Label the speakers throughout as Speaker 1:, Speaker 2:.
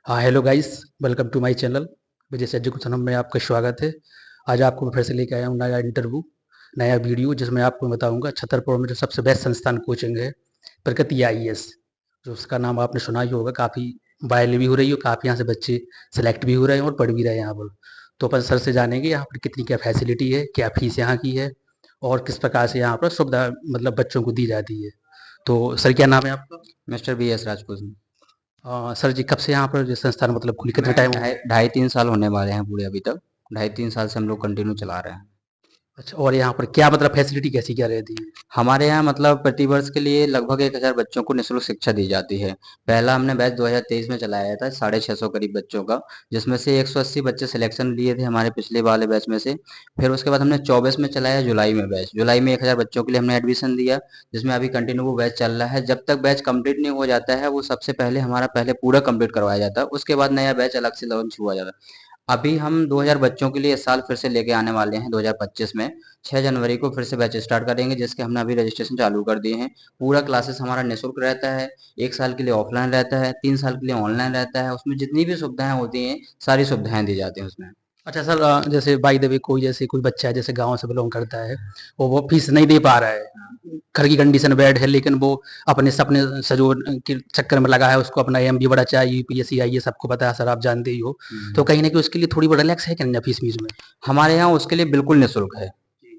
Speaker 1: हाँ, hello guys, welcome to my channel. Vijay education में आपका स्वागत है। आज आपको मैं फिर से लेके आया हूँ नया इंटरव्यू, नया वीडियो, जिसमें आपको मैं बताऊंगा छतरपुर में जो सबसे बेस्ट संस्थान कोचिंग है, प्रगति आईएएस। जो उसका नाम आपने सुना ही होगा, काफ़ी वायरल भी हो रही है, काफ़ी यहाँ से बच्चे सेलेक्ट भी हो रहे हैं और पढ़ भी रहे हैं यहाँ पर। तो अपन सर से जानेंगे यहाँ पर कितनी क्या फैसिलिटी है, क्या फीस यहाँ की है और किस प्रकार से यहाँ पर सुविधा मतलब बच्चों को दी जाती है। तो सर, क्या नाम है आपका?
Speaker 2: Mister B S Rajput.
Speaker 1: Sir ji, कब से यहाँ पर जो संस्थान मतलब खुली, कितना
Speaker 2: मैं
Speaker 1: टाइम हो
Speaker 2: ढाई
Speaker 1: गया?
Speaker 2: ढाई 3 साल होने वाले हैं पूरे अभी तक। 2.5 3 साल से हम लोग कंटिन्यू चला रहे हैं।
Speaker 1: अच्छा, और यहाँ पर क्या मतलब फैसिलिटी कैसी क्या रहती है?
Speaker 2: हमारे यहाँ मतलब प्रतिवर्ष के लिए लगभग 1,000 बच्चों को निःशुल्क शिक्षा दी जाती है। पहला हमने बैच 2023 में चलाया था, 650 करीब बच्चों का, जिसमें से 180 बच्चे सिलेक्शन लिए थे हमारे पिछले वाले बैच में से। फिर उसके बाद हमने 24 में चलाया, जुलाई में बैच। जुलाई में 1,000 बच्चों के लिए हमने एडमिशन दिया, जिसमें अभी कंटिन्यू वो बैच चल रहा है। जब तक बैच कंप्लीट नहीं हो जाता है, वो सबसे पहले हमारा पहले पूरा कंप्लीट करवाया जाता है, उसके बाद नया बैच अलग से लॉन्च हुआ जाता है। अभी हम 2000 बच्चों के लिए इस साल फिर से लेके आने वाले हैं 2025 में। 6 जनवरी को फिर से बैच स्टार्ट करेंगे, जिसके हमने अभी रजिस्ट्रेशन चालू कर दिए हैं। पूरा क्लासेस हमारा निःशुल्क रहता है। 1 साल के लिए ऑफलाइन रहता है, 3 साल के लिए ऑनलाइन रहता है। उसमें जितनी भी सुविधाएं होती हैं, सारी सुविधाएं दी जाती हैं उसमें।
Speaker 1: अच्छा सर, जैसे बाय द वे कोई जैसे कोई बच्चा है जैसे गांव से बिलोंग करता है और वो फीस नहीं दे पा रहा है, घर की कंडीशन बैड है, लेकिन वो अपने सपने सजो के चक्कर में लगा है, उसको अपना एम बी बड़ा चाहिए, यूपीएससी आई, ये सबको पता है सर, आप जानते ही हो। तो कहीं ना कहीं उसके लिए थोड़ी बड़ा रिलैक्स है कि नहीं फीस मीस में?
Speaker 2: हमारे यहाँ उसके लिए बिल्कुल निःशुल्क है।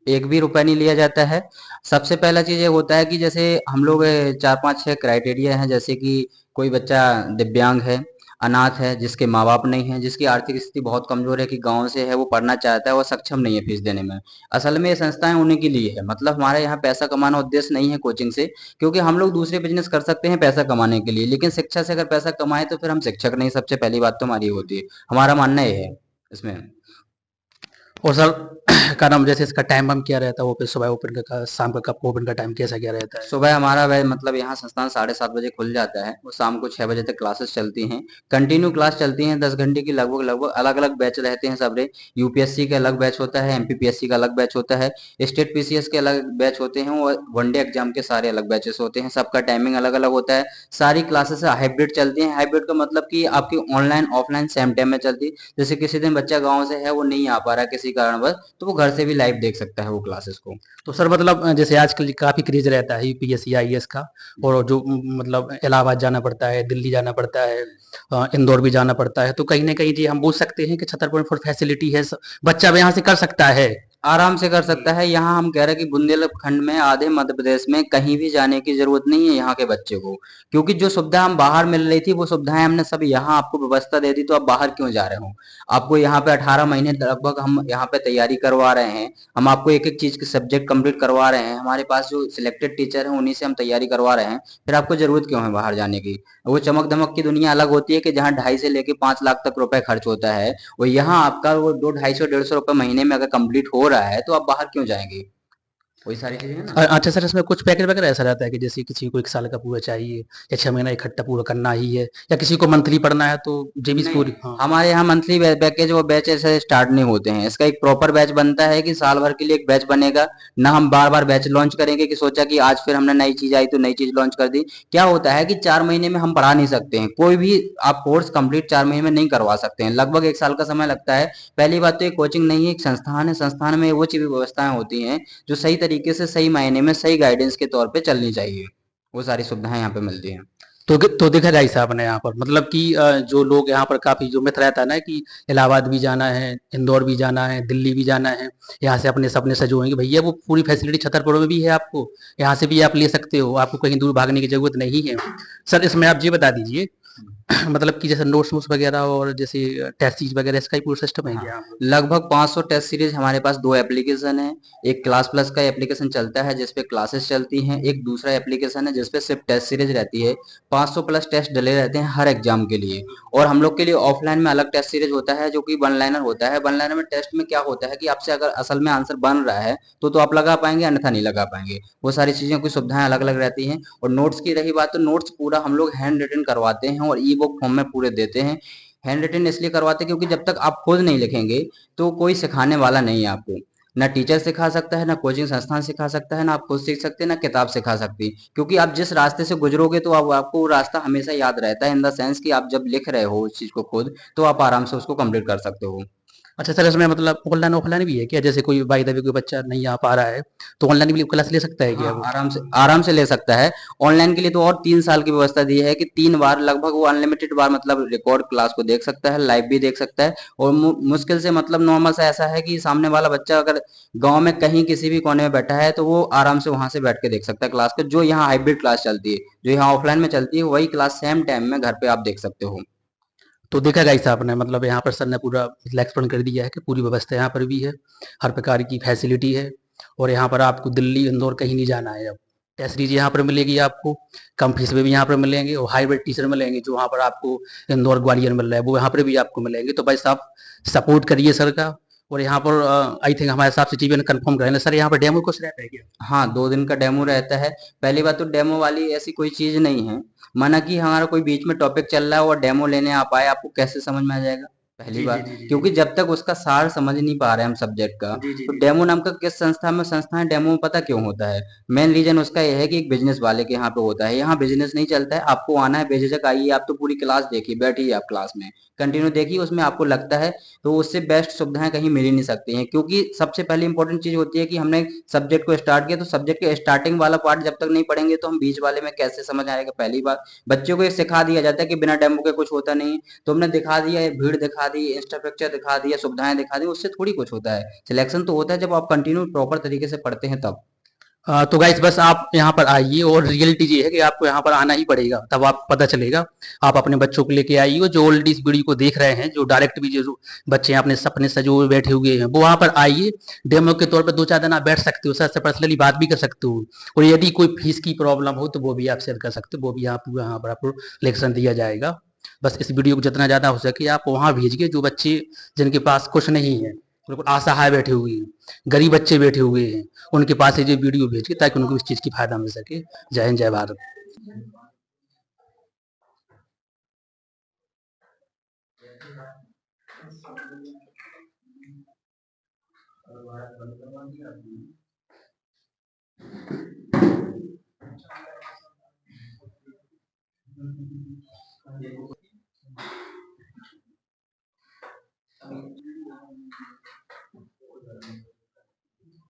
Speaker 2: एक भी रुपया नहीं लिया जाता है। सबसे पहला चीज ये होता है कि जैसे हम लोग 4 5 6 क्राइटेरिया हैं, जैसे कि कोई बच्चा दिव्यांग है, अनाथ है, जिसके माँ बाप नहीं है, जिसकी आर्थिक स्थिति बहुत कमजोर है, कि गांव से है, वो पढ़ना चाहता है, वो सक्षम नहीं है फीस देने में। असल में ये संस्थाएं उन्हीं के लिए है। मतलब हमारे यहाँ पैसा कमाना उद्देश्य नहीं है कोचिंग से, क्योंकि हम लोग दूसरे बिजनेस कर सकते हैं पैसा कमाने के लिए, लेकिन शिक्षा से अगर पैसा कमाए तो फिर हम शिक्षक नहीं। सबसे पहली बात तो हमारी ये होती है, हमारा मानना ये है इसमें।
Speaker 1: और सर का नाम जैसे इसका टाइम हम क्या रहता है, वो फिर सुबह ओपन का, शाम का कब ओपन का टाइम कैसा क्या रहता है?
Speaker 2: सुबह हमारा मतलब यहाँ संस्थान 7:30 बजे खुल जाता है, वो शाम को 6 बजे तक क्लासेस चलती हैं। कंटिन्यू क्लास चलती हैं, 10 घंटे की लगभग लगभग। अलग अलग बैच रहते हैं सबरे। यूपीएससी का अलग बैच होता है, एमपीपीएससी का अलग बैच होता है, स्टेट पीसीएस के अलग बैच होते हैं, और वनडे एग्जाम के सारे अलग बैचेस होते हैं। सबका टाइमिंग अलग अलग होता है। सारी क्लासेस हाइब्रिड चलती हैं। हाइब्रिड का मतलब कि आपकी ऑनलाइन ऑफलाइन सेम टाइम में चलती है। जैसे किसी दिन बच्चा गाँव से है, वो नहीं आ पा रहा है किसी कारणवश, तो वो घर से भी लाइव देख सकता है वो क्लासेस को।
Speaker 1: तो सर मतलब जैसे आजकल काफ़ी क्रेज रहता है यूपीएससी आईएएस का, और जो मतलब इलाहाबाद जाना पड़ता है, दिल्ली जाना पड़ता है, इंदौर भी जाना पड़ता है, तो कहीं ना कहीं जी हम बोल सकते हैं कि छतरपुर में फैसिलिटी है, बच्चा अब यहाँ से कर सकता है।
Speaker 2: आराम से कर
Speaker 1: जी।
Speaker 2: सकता है। यहाँ हम कह रहे हैं कि बुंदेलखंड में, आधे मध्य प्रदेश में कहीं भी जाने की जरूरत नहीं है यहाँ के बच्चे को, क्योंकि जो सुविधा हम बाहर मिल रही थी वो सुविधाएं हमने सब यहाँ आपको व्यवस्था दे दी। तो आप बाहर क्यों जा रहे हो? आपको यहाँ पे 18 महीने लगभग हम यहाँ पे तैयारी करवा रहे हैं। हम आपको एक एक चीज के सब्जेक्ट कंप्लीट करवा रहे हैं। हमारे पास जो सिलेक्टेड टीचर हैं उन्हीं से हम तैयारी करवा रहे हैं। फिर आपको जरूरत क्यों है बाहर जाने की? वो चमक धमक की दुनिया अलग होती है, कि जहाँ 2.5 से लेके 5 लाख तक रुपए खर्च होता है, वो यहाँ आपका वो 2 250 150 रुपए महीने में अगर कंप्लीट हो रहा है, तो आप बाहर क्यों जाएंगे? वही सारी चीजें है ना।
Speaker 1: अच्छा सर, इसमें कुछ पैकेज वगैरह ऐसा रहता है कि जैसे किसी को 1 साल का पूरा चाहिए या 6 महीना इकट्ठा पूरा करना ही है, या किसी को मंथली पढ़ना है तो जीबी
Speaker 2: नहीं,
Speaker 1: पूरी? हाँ।
Speaker 2: हमारे यहाँ मंथली पैकेज वो बैच ऐसे स्टार्ट नहीं होते हैं। इसका एक प्रॉपर बैच बनता है, कि साल भर के लिए एक बैच बनेगा। ना हम बार बार बैच लॉन्च करेंगे, कि सोचा कि आज फिर हमने नई चीज आई तो नई चीज लॉन्च कर दी। क्या होता है कि 4 महीने में हम पढ़ा नहीं सकते हैं कोई भी। आप कोर्स कंप्लीट 4 महीने में नहीं करवा सकते हैं, लगभग 1 साल का समय लगता है। पहली बात तो ये कोचिंग नहीं है, एक संस्थान है। संस्थान में वो चीज व्यवस्थाएं होती हैं जो सही तरीके से, सही मायने में, सही गाइडेंस के तौर पे चलनी चाहिए। वो सारी सुविधाएं यहाँ पे मिलती हैं।
Speaker 1: तो देखा जाए साहब ने यहाँ पर मतलब कि जो लोग यहाँ पर काफी जो मिथ रहता है ना कि इलाहाबाद भी जाना है, इंदौर भी जाना है, दिल्ली भी जाना है, यहाँ से अपने सपने सजोएंगे, भैया वो पूरी फैसिलिटी छतरपुर में भी है आपको। यहाँ से भी आप ले सकते हो, आपको कहीं दूर भागने की जरूरत नहीं है। सर, इसमें आप ये बता दीजिए मतलब कि जैसे नोट्स वोट्स वगैरह और जैसे टेस्ट सीरीज वगैरह, इसका ही पूरा सिस्टम है
Speaker 2: हाँ,
Speaker 1: क्या?
Speaker 2: लगभग 500 टेस्ट सीरीज हमारे पास। 2 एप्लीकेशन है। एक क्लास प्लस का एप्लीकेशन चलता है जिसपे क्लासेस चलती हैं, एक दूसरा एप्लीकेशन है जिसपे सिर्फ टेस्ट सीरीज रहती है। 500 प्लस टेस्ट डले रहते हैं हर एग्जाम के लिए। और हम लोग के लिए ऑफलाइन में अलग टेस्ट सीरीज होता है, जो कि वन लाइनर होता है। वन लाइनर में टेस्ट में क्या होता है कि आपसे अगर असल में आंसर बन रहा है तो आप लगा पाएंगे, अन्यथा नहीं लगा पाएंगे। वो सारी चीजों की सुविधाएं अलग अलग रहती हैं। और नोट्स की रही बात, तो नोट्स पूरा हम लोग हैंड रिटन करवाते हैं और ई बुक फॉर्म में पूरे देते हैं। हैंड रिटन इसलिए करवाते हैं क्योंकि जब तक आप खुद नहीं लिखेंगे तो कोई सिखाने वाला नहीं है आपको। ना टीचर सिखा सकता है, ना कोचिंग संस्थान सिखा सकता है, ना आप खुद सीख सकते हैं, ना किताब सिखा सकती। क्योंकि आप जिस रास्ते से गुजरोगे तो अब आपको वो रास्ता हमेशा याद रहता है, इन द सेंस कि आप जब लिख रहे हो उस चीज को खुद, तो आप आराम से उसको कंप्लीट कर सकते हो।
Speaker 1: अच्छा सर, इसमें मतलब ऑनलाइन ऑफलाइन भी है क्या? जैसे कोई बाई द वे कोई बच्चा नहीं आ पा रहा है, तो ऑनलाइन भी क्लास ले सकता है क्या
Speaker 2: हाँ,
Speaker 1: वो?
Speaker 2: आराम से ले सकता है। ऑनलाइन के लिए तो और 3 साल की व्यवस्था दी है कि 3 बार लगभग वो अनलिमिटेड बार मतलब रिकॉर्ड क्लास को देख सकता है, लाइव भी देख सकता है। और मुश्किल से मतलब नॉर्मल सा ऐसा है कि सामने वाला बच्चा अगर गांव में कहीं किसी भी कोने में बैठा है तो वो आराम से वहां से बैठ के देख सकता है क्लास को। जो यहाँ हाइब्रिड क्लास चलती है, जो यहाँ ऑफलाइन में चलती है, वही क्लास सेम टाइम में घर पे आप देख सकते हो।
Speaker 1: तो देखा गाइस आपने, मतलब यहाँ पर सर ने पूरा एक्सप्लेन कर दिया है कि पूरी व्यवस्था यहाँ पर भी है, हर प्रकार की फैसिलिटी है। और यहाँ पर आपको दिल्ली इंदौर कहीं नहीं जाना है अब। टेस्ट सीरीज यहाँ पर मिलेगी आपको, कम फीस में भी यहाँ पर मिलेंगे, और हाइब्रिड टीचर मिलेंगे जो वहाँ पर आपको इंदौर ग्वालियर मिल रहा है वो यहाँ पर भी आपको मिलेंगे। तो भाई साहब सपोर्ट करिए सर का। और यहाँ पर आई थिंक हमारे हिसाब से टीवी ने कन्फर्म करें सर, यहाँ पर डेमो कुछ रहता है क्या?
Speaker 2: हाँ, 2 दिन का डेमो रहता है। पहली बात तो डेमो वाली ऐसी कोई चीज नहीं है। माना कि हमारा कोई बीच में टॉपिक चल रहा है और डेमो लेने आप आए, आपको कैसे समझ में आ जाएगा? पहली
Speaker 1: जी जी
Speaker 2: बात,
Speaker 1: जी जी जी
Speaker 2: क्योंकि जब तक उसका सार समझ नहीं पा रहे हम सब्जेक्ट का,
Speaker 1: जी जी
Speaker 2: तो
Speaker 1: जी जी
Speaker 2: डेमो नाम का किस संस्था में संस्था है डेमो में पता क्यों होता है? मेन रीजन उसका यह है कि एक बिजनेस वाले के यहाँ पे होता है। यहाँ बिजनेस नहीं चलता है, आपको आना है बेझिझक आइए, आप तो पूरी क्लास देखिए, बैठिए आप क्लास में कंटिन्यू देखिए, उसमें आपको लगता है तो उससे बेस्ट सुविधाएं कहीं मिल ही नहीं सकती हैं। क्योंकि सबसे पहली इंपॉर्टेंट चीज होती है कि हमने सब्जेक्ट को स्टार्ट किया, तो सब्जेक्ट के स्टार्टिंग वाला पार्ट जब तक नहीं पढ़ेंगे तो हम बीच वाले में कैसे समझ आएगा? पहली बात, बच्चों को ये सिखा दिया जाता है कि बिना डेमो के कुछ होता नहीं है। तो हमने दिखा दिया, ये भीड़ दिखा दी, इंफ्रास्ट्रक्चर दिखा दिया, सुविधाएं दिखा दी, उससे थोड़ी कुछ होता है। सिलेक्शन तो होता है जब आप कंटिन्यू प्रॉपर तरीके से पढ़ते हैं तब।
Speaker 1: तो गाइस बस आप यहाँ पर आइए, और रियलिटी ये है कि आपको यहाँ पर आना ही पड़ेगा, तब आप पता चलेगा। आप अपने बच्चों को लेके आइए, जो ऑलरेडी इस वीडियो को देख रहे हैं, जो डायरेक्ट भी जो बच्चे अपने सपने सजे हुए बैठे हुए हैं, वो वहाँ पर आइए। डेमो के तौर पर 2-4 दिन आप बैठ सकते हो, सर से पर्सनली बात भी कर सकते हो। और यदि कोई फीस की प्रॉब्लम हो तो वो भी आप शेयर कर सकते हो, वो भी आप यहाँ पर आपको लेक्शन दिया जाएगा। बस इस वीडियो को जितना ज़्यादा हो सके आप वहाँ भेजिए, जो बच्चे जिनके पास कुछ नहीं है, बिल्कुल असहाय बैठे हुए हैं, गरीब बच्चे बैठे हुए हैं, उनके पास ये वीडियो भेजिए ताकि उनको इस चीज़ की फायदा मिल सके। जय हिंद, जय भारत।